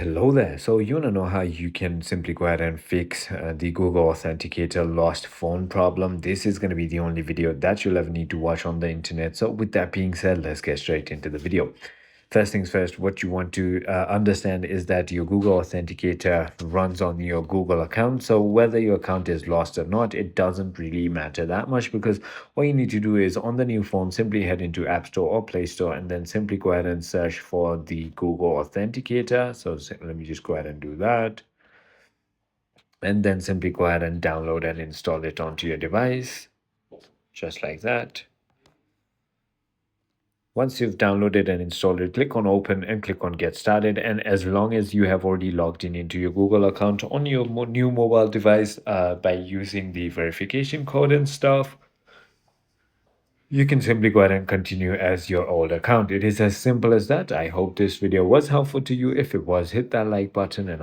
Hello there. So you want to know how you can simply go ahead and fix the Google Authenticator lost phone problem? This is going to be the only video that you'll ever need to watch on the internet. So with that being said, let's get straight into the video. First things first, what you want to understand is that your Google Authenticator runs on your Google account. So whether your account is lost or not, it doesn't really matter that much, because all you need to do is on the new phone, simply head into App Store or Play Store and then simply go ahead and search for the Google Authenticator. So let me just go ahead and do that. And then simply go ahead and download and install it onto your device, just like that. Once you've downloaded and installed it, click on open and click on get started. And as long as you have already logged in into your Google account on your new mobile device by using the verification code and stuff, you can simply go ahead and continue as your old account. It is as simple as that. I hope this video was helpful to you. If it was, hit that like button and